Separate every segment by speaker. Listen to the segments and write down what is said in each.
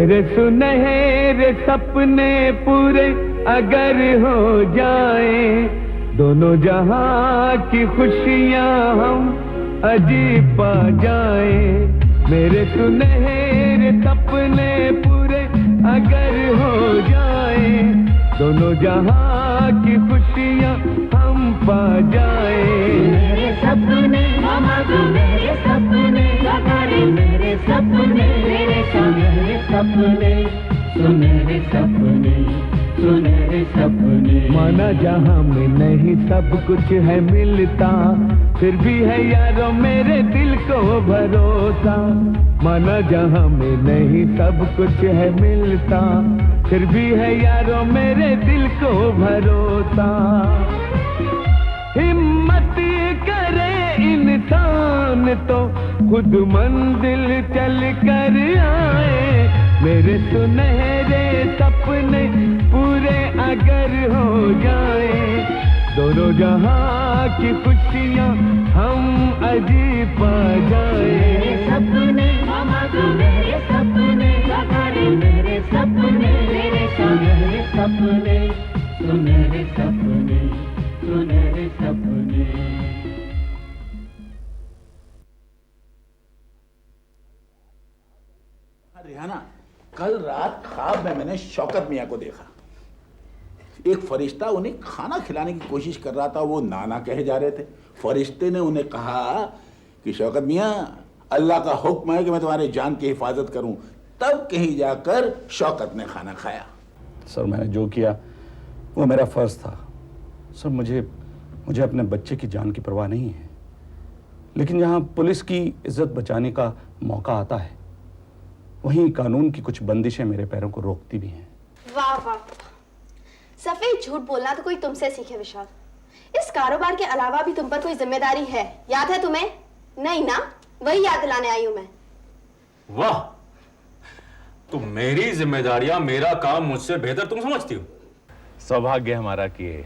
Speaker 1: मेरे सुनहरे सपने पूरे अगर हो जाए, दोनों जहां की खुशियां हम अजीब पा जाए। मेरे सुनहरे सपने पूरे अगर हो जाए, दोनों जहां की खुशियां हम पा जाए।
Speaker 2: मेरे सपने मामा तू मेरे सपने सगारे, मेरे सपने मेरे सुनहरे सपने, सुनहरे सपने, सुनहरे सपने।
Speaker 1: माना जहां में नहीं सब कुछ है मिलता, फिर भी है यारों मेरे दिल को भरोसा। माना जहां में नहीं सब कुछ है मिलता, फिर भी है यारों मेरे दिल को भरोसा। हिम्मत करे इंसान तो खुद मंजिल चल कर आए। मेरे सुनहरे सपने पूरे अगर हो जाए, दोनों जहां की खुशियां हम अजीब पा जाए।
Speaker 2: मेरे सपने मामा तू मेरे सपने सगारे, मेरे सपने मेरे सुनहरे सपने, सुनहरे सपने, सुनहरे सपने।
Speaker 3: रिहाना, कल रात ख्वाब में मैंने शौकत मियाँ को देखा। एक फरिश्ता उन्हें खाना खिलाने की कोशिश कर रहा था, वो नाना कहे जा रहे थे। फरिश्ते ने उन्हें कहा कि शौकत मियाँ, अल्लाह का हुक्म है कि मैं तुम्हारे जान की हिफाजत करूं। तब कहीं जाकर शौकत ने खाना खाया।
Speaker 4: सर, मैंने जो किया वो मेरा फर्ज था। सर, मुझे अपने बच्चे की जान की परवाह नहीं है, लेकिन जहां पुलिस की इज्जत बचाने का मौका आता है, वहीं कानून की कुछ बंदिशें मेरे पैरों को रोकती भी हैं।
Speaker 5: वाह वाह, सफेद झूठ बोलना तो कोई तुमसे सीखे विशाल। इस कारोबार के अलावा भी तुम पर कोई जिम्मेदारी है, याद है तुम्हें? नहीं ना? वही याद दिलाने आई हूं मैं।
Speaker 6: वाह, तो मेरी जिम्मेदारियां, मेरा काम मुझसे बेहतर तुम समझती हो।
Speaker 7: सौभाग्य हमारा कि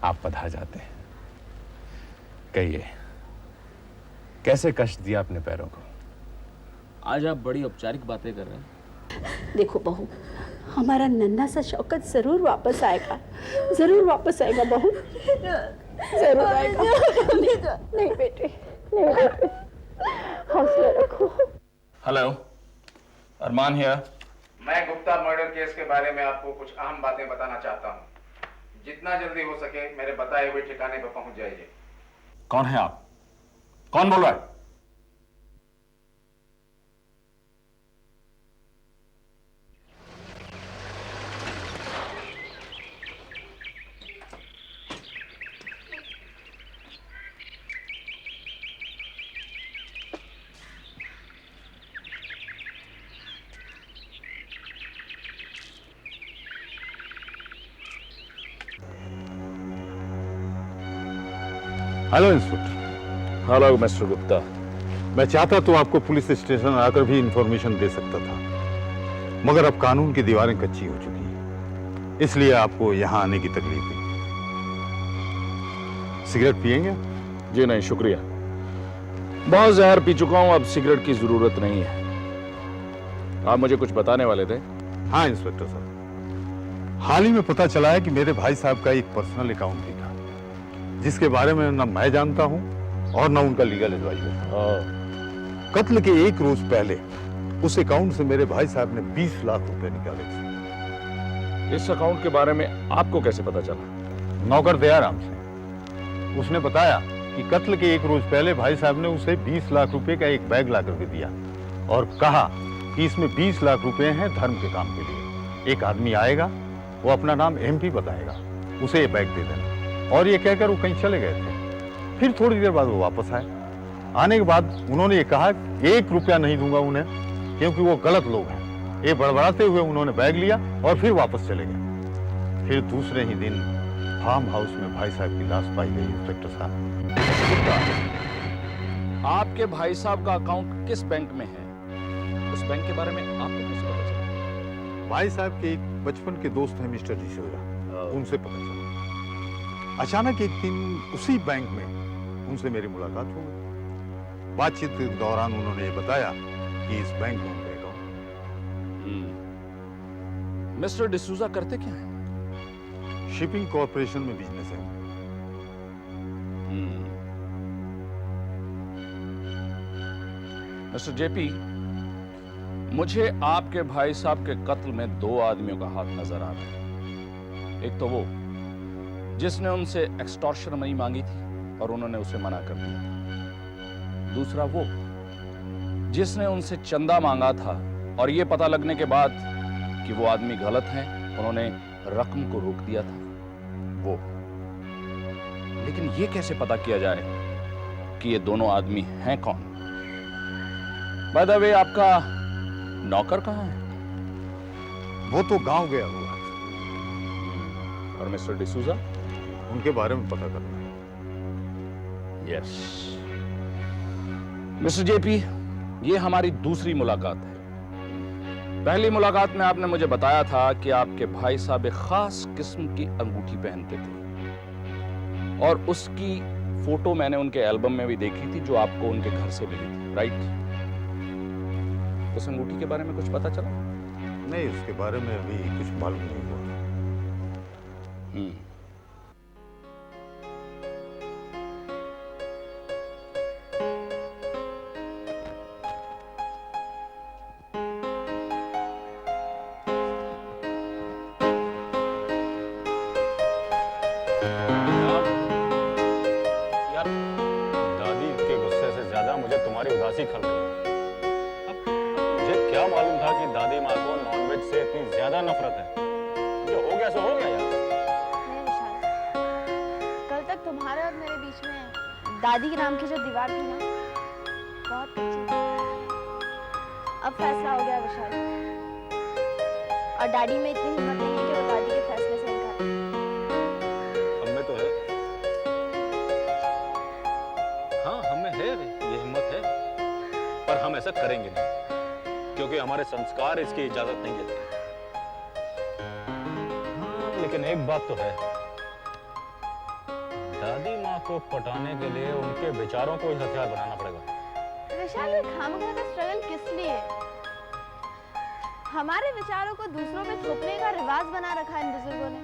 Speaker 7: आप पधार जाते हैं। कहिए, कैसे कष्ट दिया अपने पैरों को?
Speaker 8: आज आप बड़ी औपचारिक बातें कर रहे हैं।
Speaker 9: देखो बहू, हमारा नन्हा सा शौकत जरूर वापस आएगा, जरूर वापस आएगा बहू, जरूर आएगा। नहीं बेटे, नहीं बेटे, हौसला रखो।
Speaker 6: Hello, Arman here.
Speaker 10: मैं गुप्ता मर्डर केस के बारे में आपको कुछ अहम बातें बताना चाहता हूँ। जितना जल्दी हो सके मेरे बताए हुए ठिकाने पर पहुंच जाइए।
Speaker 6: कौन है आप? कौन बोल रहा है?
Speaker 11: Hello inspector.
Speaker 7: Hello mister Gupta.
Speaker 11: मैं चाहता तो आपको पुलिस स्टेशन आकर भी इंफॉर्मेशन दे सकता था, मगर अब कानून की दीवारें कच्ची हो चुकी हैं, इसलिए आपको यहां आने की तकलीफ हुई। सिगरेट पिएंगे?
Speaker 7: जी नहीं, शुक्रिया। बहुत जहर पी चुका हूं, अब सिगरेट की जरूरत नहीं है। आप मुझे कुछ बताने वाले थे?
Speaker 11: हाँ इंस्पेक्टर साहब, हाल ही में पता चला है कि मेरे भाई साहब का एक पर्सनल अकाउंट भी था, जिसके बारे में न मैं जानता हूं और न उनका लीगल एडवाइजर। कत्ल के एक रोज पहले उस अकाउंट से मेरे भाई साहब ने 20 लाख रुपए निकाले थे।
Speaker 7: इस अकाउंट के बारे में आपको कैसे पता चला?
Speaker 11: नौकर दयाराम से। उसने बताया कि कत्ल के एक रोज पहले भाई साहब ने उसे 20 लाख रुपए का एक बैग ला करके दिया और कहा कि इसमें 20 लाख रुपए हैं धर्म के काम के लिए। एक आदमी आएगा, वो अपना नाम MP बताएगा, उसे ये बैग दे देना। और ये कहकर वो कहीं चले गए थे। फिर थोड़ी देर बाद वो वापस आए। आने के बाद उन्होंने ये कहा 1 रुपया नहीं दूंगा उन्हें, क्योंकि वो गलत लोग हैं। ये बड़बड़ाते हुए उन्होंने बैग लिया और फिर वापस चले गए। फिर दूसरे ही दिन फार्म हाउस में भाई साहब की लाश पाई गई। इंस्पेक्टर साहब,
Speaker 7: आपके भाई साहब का अकाउंट किस बैंक में है? उस बैंक के बारे में आपको कैसे पता चला?
Speaker 11: भाई साहब के एक बचपन के दोस्त हैं मिस्टर डिसोजा, उनसे पता चला। अचानक एक दिन उसी बैंक में उनसे मेरी मुलाकात हो गई। बातचीत के दौरान उन्होंने ये बताया कि इस बैंक में उनका अकाउंट।
Speaker 4: मिस्टर डिसूजा करते क्या हैं?
Speaker 11: शिपिंग कॉरपोरेशन में बिजनेस है।
Speaker 4: मिस्टर जेपी, मुझे आपके भाई साहब के कत्ल में 2 आदमियों का हाथ नजर आ रहा है। एक तो वो जिसने उनसे एक्सटॉर्शन मनी मांगी थी और उन्होंने उसे मना कर दिया। दूसरा वो जिसने उनसे चंदा मांगा था और ये पता लगने के बाद कि वो आदमी गलत हैं, उन्होंने रकम को रोक दिया था, वो। लेकिन ये कैसे पता किया जाए कि ये दोनों आदमी हैं कौन? बाय द वे, आपका नौकर कहाँ है?
Speaker 11: वो तो गांव गया हुआ है।
Speaker 4: और मिस्टर डिसूजा?
Speaker 11: उनके बारे में पता करना है।
Speaker 4: यस। मिस्टर जेपी, ये हमारी दूसरी मुलाकात है। पहली मुलाकात में आपने मुझे बताया था कि आपके भाई साहब एक खास किस्म की अंगूठी पहनते थे और उसकी फोटो मैंने उनके एल्बम में भी देखी थी जो आपको उनके घर से मिली थी, राइट? उस अंगूठी के बारे में कुछ पता चला?
Speaker 11: नहीं, उसके बारे में अभी कुछ मालूम नहीं हुआ।
Speaker 6: यार, दादी के गुस्से से ज्यादा मुझे तुम्हारी उदासी खल रही है। क्या मालूम था कि दादी माँ को नॉनवेज से इतनी ज्यादा नफरत है। जो हो गया सो हो गया यार।
Speaker 5: नहीं विशाल, कल तक तुम्हारे और मेरे बीच में दादी के नाम की जो दीवार थी ना, बहुत कच्ची थी। अब फैसला हो गया विशाल, और डैडी में इतनी हिम्मत नहीं है कि वो दादी के फैसले से इनकार करें।
Speaker 6: हमें तो है। हाँ, हमें है, ये हिम्मत है, पर हम ऐसा करेंगे नहीं क्योंकि हमारे संस्कार इसकी इजाजत नहीं देते। हाँ, लेकिन एक बात तो है, दादी माँ को पटाने के लिए उनके विचारों को ही हथियार बनाना पड़ेगा।
Speaker 5: विशाल, ये खामखा का स्ट्रगल किस लिए? हमारे विचारों को दूसरों पे थोपने का रिवाज बना रखा है इन बुजुर्गों ने।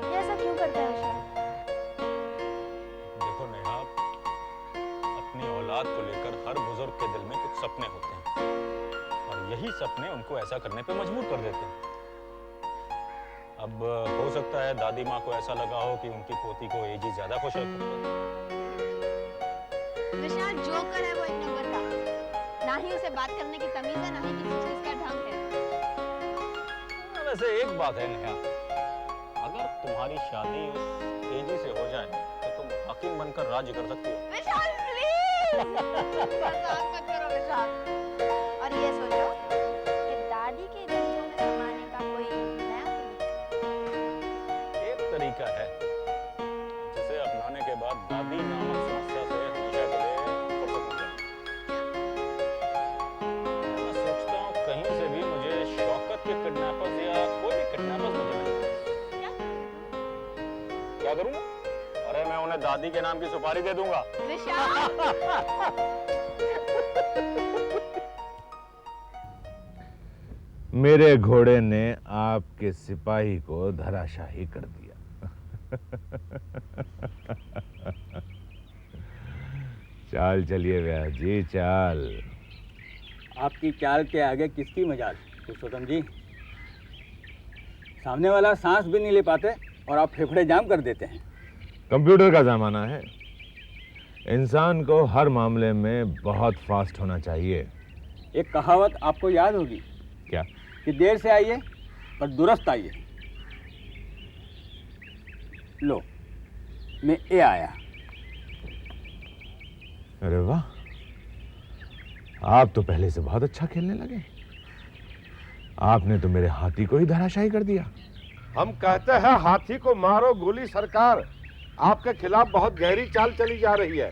Speaker 5: ये ऐसा क्यों करते हैं विशाल?
Speaker 6: देखो नेहा, अपनी औलाद को लेकर हर बुजुर्ग के दिल में कुछ सपने होते हैं और यही सपने उनको ऐसा करने पे मजबूर कर देते हैं। अब हो सकता है दादी माँ को ऐसा लगा हो कि उनकी पोती को एजी ज्यादा खुश रखता है।
Speaker 5: विशाल जोकर है वो, एक नंबर का। ना ही उसे बात करने की तमीज है, ना ही किसी चीज का ढंग है।
Speaker 6: वैसे एक बात है नेहा, अगर तुम्हारी शादी उस एजी से हो जाए तो तुम हकीम बनकर राज्य कर सकती हो।
Speaker 5: विशाल प्लीज मजाक मत करो विशाल। और ये सोचो कि दादी के चीजों में समाने का कोई नया
Speaker 6: एक तरीका है जिसे अपनाने के बाद दादी नामक समस्या से हमेशा के लिए फुर्सत मिल जाए। मैं सोचता हूँ कहीं से भी मुझे शौकत के किडनैपर्स या कोई भी किडनैपर्स मुझे मिले। क्या करूँगा? अरे मैं उन्हें दादी के नाम की सुपारी दे दूंगा।
Speaker 7: मेरे घोड़े ने आपके सिपाही को धराशाही कर दिया। चाल चलिए व्यास जी, चाल।
Speaker 8: आपकी चाल के आगे किसकी मजाल पुरुषोत्तम जी? सामने वाला सांस भी नहीं ले पाते और आप फेफड़े जाम कर देते हैं।
Speaker 7: कंप्यूटर का जमाना है, इंसान को हर मामले में बहुत फास्ट होना चाहिए।
Speaker 8: एक कहावत आपको याद होगी,
Speaker 7: क्या?
Speaker 8: कि देर से आइए पर दुरुस्त आइए। लो, मैं ए आया।
Speaker 7: अरे वाह, आप तो पहले से बहुत अच्छा खेलने लगे। आपने तो मेरे हाथी को ही धराशायी कर दिया।
Speaker 12: हम कहते हैं हाथी को मारो गोली सरकार। आपके खिलाफ बहुत गहरी चाल चली जा रही है।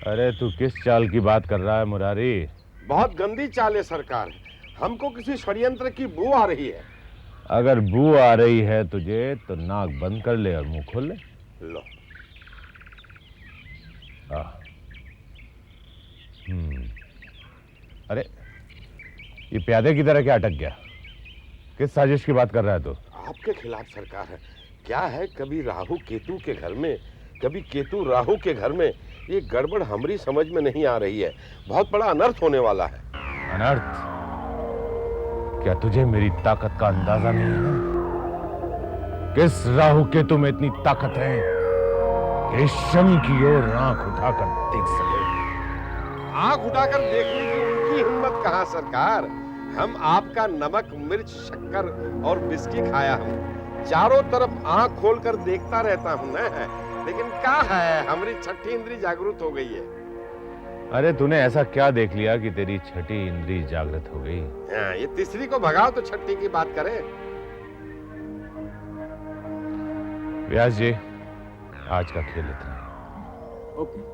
Speaker 7: अरे तू किस चाल की बात कर रहा है मुरारी?
Speaker 12: बहुत गंदी चाल है सरकार। हमको किसी षड्यंत्र की बू आ रही है।
Speaker 7: अगर बू आ रही है तुझे तो नाक बंद कर ले और मुंह खोल ले।
Speaker 12: लो।
Speaker 7: अरे ये प्यादे की तरह क्या अटक गया? किस साजिश की बात कर रहा है तू?
Speaker 12: आपके खिलाफ सरकार है। क्या है, कभी राहु केतु के घर में, कभी केतु राहु के घर में। ये गड़बड़ हमारी समझ में नहीं आ रही है। बहुत बड़ा अनर्थ होने वाला है।
Speaker 7: अनर्थ? क्या तुझे मेरी ताकत का अंदाजा नहीं है? किस राहु केतु में इतनी ताकत है कि शनि की ओर आंख उठाकर देख सके?
Speaker 12: आंख उठाकर देखने की उनकी हिम्मत कहाँ सरकार। हम आपका नमक मिर्च शक्कर और बिस्की खाया हूँ, चारों तरफ आंख खोलकर देखता रहता हूँ ना, लेकिन क्या है, हमारी छठी इंद्री जागृत हो गई है।
Speaker 7: अरे तूने ऐसा क्या देख लिया कि तेरी छठी इंद्री जागृत हो गई?
Speaker 12: हाँ, ये तीसरी को भगाओ तो छठी की बात करें।
Speaker 7: व्यास जी, आज का खेल इतना ही।
Speaker 8: ओके।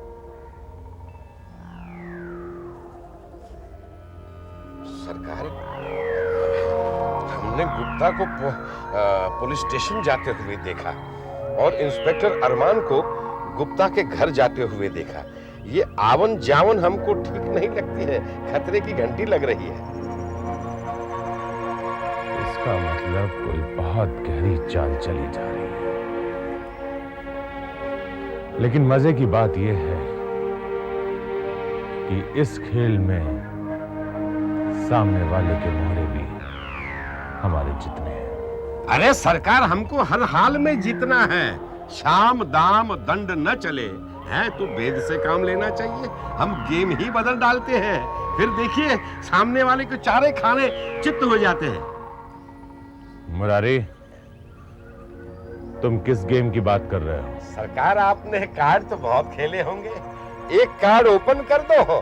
Speaker 12: सरकार, हमने गुप्ता को पुलिस स्टेशन जाते हुए देखा और इंस्पेक्टर अरमान को गुप्ता के घर जाते हुए देखा। ये आवन जावन हमको ठीक नहीं लगती है, खतरे की घंटी लग रही है।
Speaker 7: इसका मतलब कोई बहुत गहरी चाल चली जा रही है। लेकिन मजे की बात यह है कि इस खेल में सामने वाले के मोहरे भी हमारे जितने हैं।
Speaker 12: अरे सरकार, हमको हर हाल में जीतना है। शाम दाम दंड न चले हैं तो वेद से काम लेना चाहिए। हम गेम ही बदल डालते हैं, फिर देखिए सामने वाले को चारे खाने चित्त हो जाते हैं।
Speaker 7: मुरारी, तुम किस गेम की बात कर रहे हो?
Speaker 12: सरकार, आपने कार्ड तो बहुत खेले होंगे। एक कार्ड ओपन कर दो,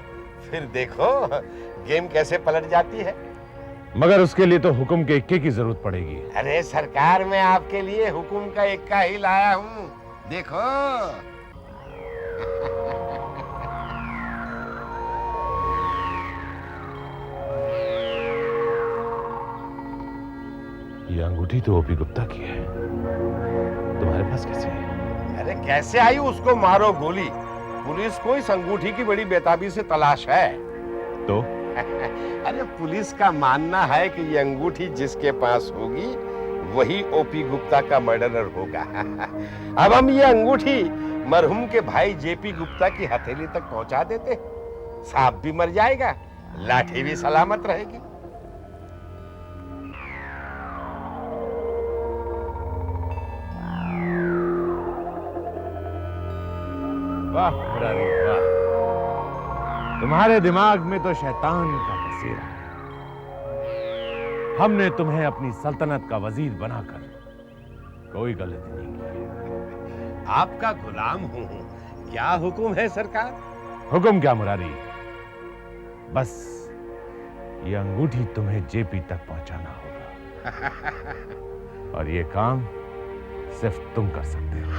Speaker 12: फिर देखो गेम कैसे पलट जाती है।
Speaker 7: मगर उसके लिए तो हुक्म के इक्के की जरूरत पड़ेगी।
Speaker 12: अरे सरकार, मैं आपके लिए हुक्म का इक्का ही लाया हूँ, देखो।
Speaker 7: ये अंगूठी तो ओपी गुप्ता की है, तुम्हारे पास कैसे है?
Speaker 12: अरे कैसे आई, उसको मारो गोली। पुलिस को इस अंगूठी की बड़ी बेताबी से तलाश है।
Speaker 7: तो
Speaker 12: अरे पुलिस का मानना है कि ये अंगूठी जिसके पास होगी वही ओपी गुप्ता का मर्डरर होगा। अब हम ये अंगूठी मरहूम के भाई जेपी गुप्ता की हथेली तक पहुंचा देते, सांप भी मर जाएगा, लाठी भी सलामत रहेगी।
Speaker 7: वाह मुरारी वाह, तुम्हारे दिमाग में तो शैतान का बसेरा है। हमने तुम्हें अपनी सल्तनत का वजीर बनाकर कोई गलती नहीं की।
Speaker 12: आपका गुलाम हूं, क्या हुक्म है सरकार?
Speaker 7: हुक्म क्या मुरारी, बस ये अंगूठी तुम्हें जेपी तक पहुंचाना होगा और ये काम सिर्फ तुम कर सकते हो।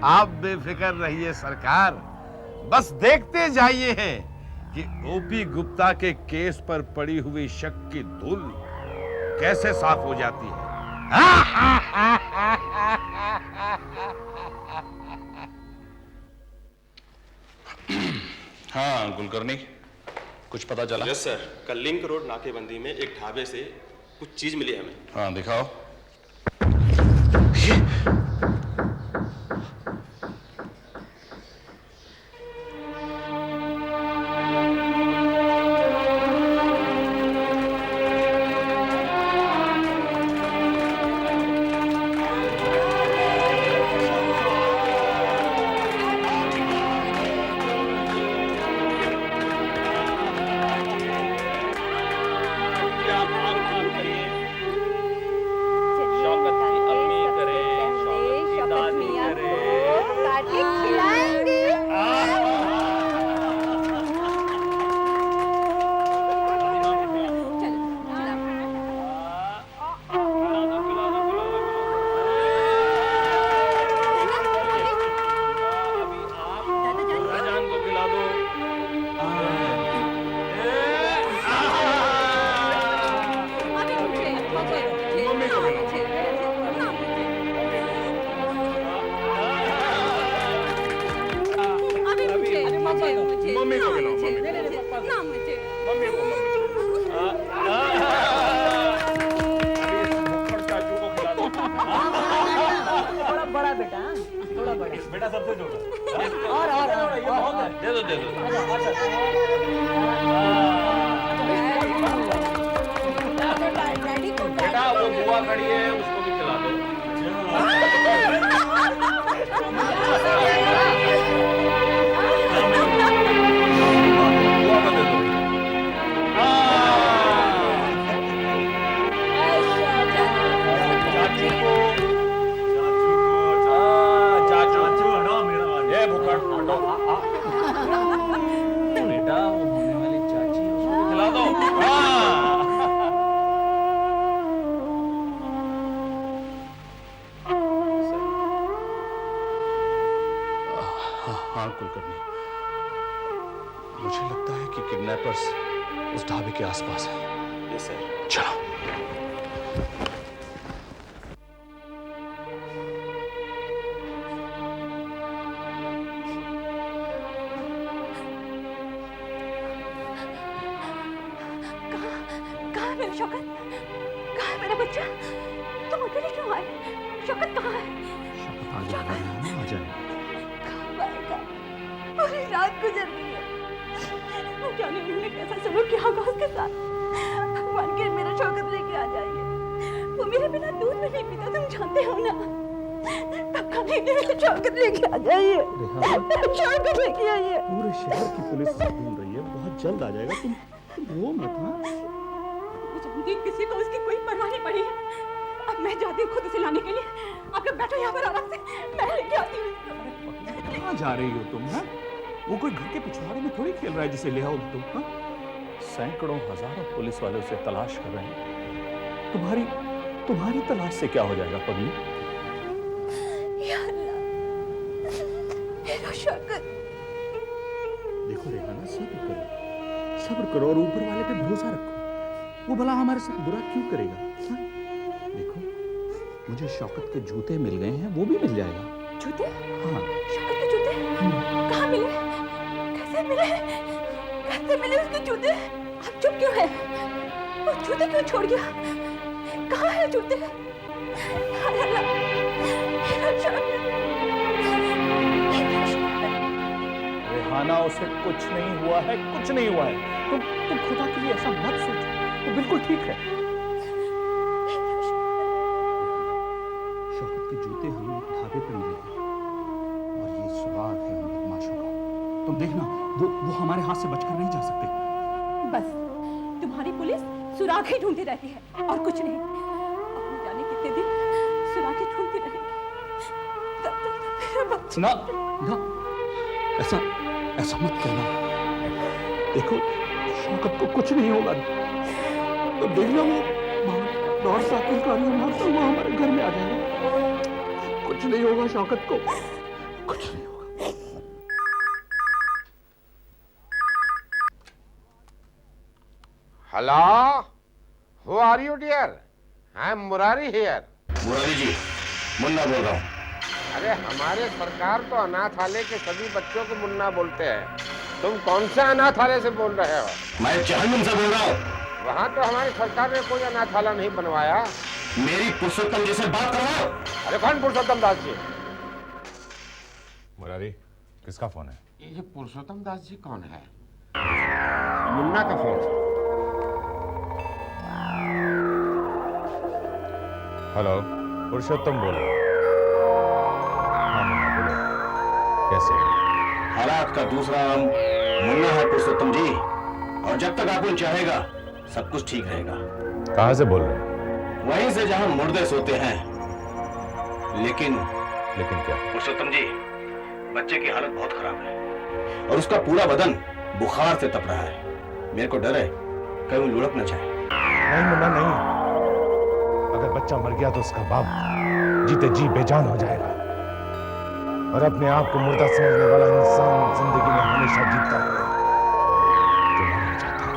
Speaker 12: आप बेफिक्र रहिए सरकार, बस देखते जाइए हैं कि ओपी गुप्ता के केस पर पड़ी हुई शक की धूल कैसे साफ हो जाती है।
Speaker 6: हाँ कुलकर्णी, कुछ पता चला?
Speaker 13: यस सर, कल लिंक रोड नाकेबंदी में एक ढाबे से कुछ चीज मिली हमें।
Speaker 6: हाँ दिखाओ। बेटा सबसे छोटा।
Speaker 8: और ये बहुत है।
Speaker 6: दे दो दे दो। बेटा वो बुआ खड़ी है उसको भी खिला दो। बुआ को दे दो। चाचू हटो मेरा ये भुक्कड़ हटो। बेटा वो होने वाली चाची उसको भी खिला दो।
Speaker 4: हाँ कुलकर्णी, मुझे लगता है कि किडनैपर्स उस ढाबे के आसपास हैं।
Speaker 6: Yes sir.
Speaker 4: चलो।
Speaker 9: कहाँ है मेरा शौकत? कहाँ है मेरा बच्चा? तुम अकेले क्यों आए? शौकत कहाँ है?
Speaker 4: आ जाए।
Speaker 9: कब आएगा? पूरी रात गुजर गई है। न जाने उन्होंने कैसा सलूक किया होगा उसके साथ। भगवान के मेरा शौकत लेके आ जाइए। वो मेरे बिना दूध में नहीं पीता, तुम जानते हो ना। पक्का नहीं मेरा शौकत लेके आ जाइए। शौकत लेके आइए।
Speaker 4: पूरे शहर की पुलिस ढूंढ रही है, बहुत जल्द आ जाएगा। तुम वो मत। हाँ
Speaker 9: जानती किसी को उसकी कोई परवाह नहीं पड़ी है। अब मैं जाती हूँ खुद उसे लाने के लिए। आप लोग बैठो यहाँ पर आराम से, मैं लेके आती हूँ।
Speaker 4: कहाँ जा रही हो तुम? हाँ? वो कोई घर के पिछवाड़े में थोड़ी खेल रहा है जिसे ले आओ तुम। हाँ? सैकड़ों हजारों पुलिस वाले उसे तलाश कर रहे हैं। तुम्हारी तलाश से क्या हो जाएगा पगली?
Speaker 9: या अल्लाह, मेरा शौकत।
Speaker 4: देखो रेहाना, सब्र करो और ऊपर वाले पे भरोसा रखो। वो भला हमारे साथ बुरा क्यों करेगा? हाँ? देखो, मुझे शौकत के जूते मिल गए हैं, वो भी मिल जाएगा।
Speaker 9: जूते?
Speaker 4: हाँ।
Speaker 9: शौकत के जूते? कहाँ मिले? कैसे मिले? कैसे मिले उसके जूते? आप चुप क्यों हैं? वो जूते क्यों छोड़ गया? कहाँ है जूते? हाय अल्लाह, मेरा शौकत।
Speaker 4: रेहाना, उसे कुछ नहीं हुआ है, कुछ नहीं हुआ है। तुम खुदा के लिए ऐसा मत सोचो, वो बिल्कुल ठीक है। शौकत के जूते हमें एक ढाबे पर मिले हैं और ये सुराग है उन बदमाशों का। तुम देखना, वो हमारे हाथ से बचकर नहीं जा सकते।
Speaker 9: बस तुम्हारी पुलिस सुराग ही ढूंढती रहती है और कुछ नहीं। अब न जाने कितने दिन सुराग ही ढूंढती रहेगी। तब तक तो मेरा बच्चा।
Speaker 4: ना, ऐसा मत कहना। देखो, शौकत को कुछ नहीं होगा। तो देखना, वो दौड़ साइकिल का मारता हुआ हमारे घर में आ जाएगा। कुछ नहीं होगा शौकत को, कुछ नहीं होगा।
Speaker 12: Hello, who are you dear? I am Murari here.
Speaker 7: Murari ji, Munna बोल रहा हूँ।
Speaker 12: अरे हमारे सरकार तो अनाथालय के सभी बच्चों को मुन्ना बोलते हैं। तुम कौन से अनाथालय से बोल रहे हो?
Speaker 7: मैं जहन्नुम से बोल रहा हूँ।
Speaker 12: वहाँ तो हमारी सरकार ने कोई अनाथालय नहीं बनवाया।
Speaker 7: मेरी पुरुषोत्तम जी से बात करो।
Speaker 12: अरे कौन पुरुषोत्तम दास जी?
Speaker 7: मुरारी, किसका फोन है?
Speaker 12: ये पुरुषोत्तम दास जी कौन है? मुन्ना का फोन।
Speaker 7: हेलो, पुरुषोत्तम बोल रहा हूँ। हाँ मुन्ना बोलो, कैसे? हालात का दूसरा नाम मुन्ना है पुरुषोत्तम जी, और जब तक आपको चाहेगा सब कुछ ठीक रहेगा। कहाँ से बोल रहे हैं? वहीं से जहां मुर्दे सोते हैं। लेकिन क्या? पुरुषोत्तम जी, बच्चे की हालत बहुत खराब है और उसका पूरा बदन बुखार से तप रहा है। मेरे को डर है कहीं वो लुढ़क न जाए।
Speaker 14: नहीं मुन्ना नहीं, अगर बच्चा मर गया तो उसका बाप जीते जी बेजान हो जाएगा और अपने आप को मुर्दा समझने वाला इंसान जिंदगी में हमेशा जीतता है जो मरना चाहता है।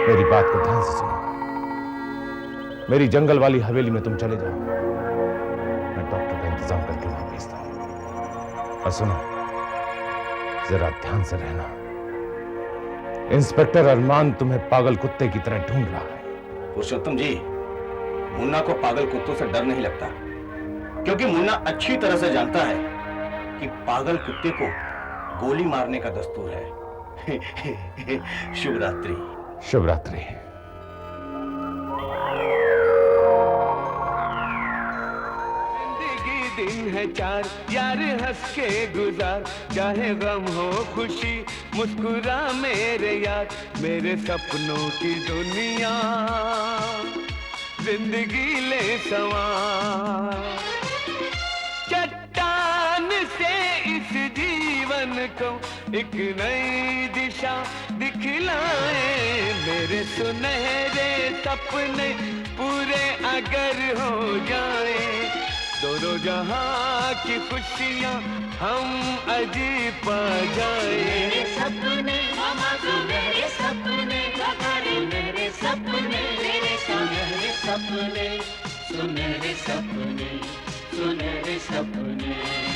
Speaker 14: मेरी बात को ध्यान से सुनो। मेरी जंगल वाली हवेली में तुम चले जाओ, मैं डॉक्टर का इंतजाम करके वहां भेजता हूं। और सुनो, जरा ध्यान से रहना। इंस्पेक्टर अरमान तुम्हें पागल कुत्ते की तरह ढूंढ रहा है।
Speaker 7: पुरुषोत्तम जी, मुन्ना को पागल कुत्तों से डर नहीं लगता, क्योंकि मुन्ना अच्छी तरह से जानता है
Speaker 15: कि पागल कुत्ते को गोली मारने का दस्तूर है। शुभ रात्रि।
Speaker 7: शुभ रात्रि।
Speaker 1: दिन है चार, यार हंस के गुजार, चाहे गम हो खुशी मुस्कुरा मेरे यार, मेरे सपनों की दुनिया जिंदगी ले सवार। चट्टान से इस जीवन को एक नई दिशा दिखलाए, मेरे सुनहरे सपने पूरे अगर हो जाए, दोनों जहां की खुशियां हम अजीब पा जाए।
Speaker 2: मेरे सपने मामा सुनहरे सपने, मेरे सपने मेरे सुनहरे सपने, सुनहरे सपने, सुनहरे सपने।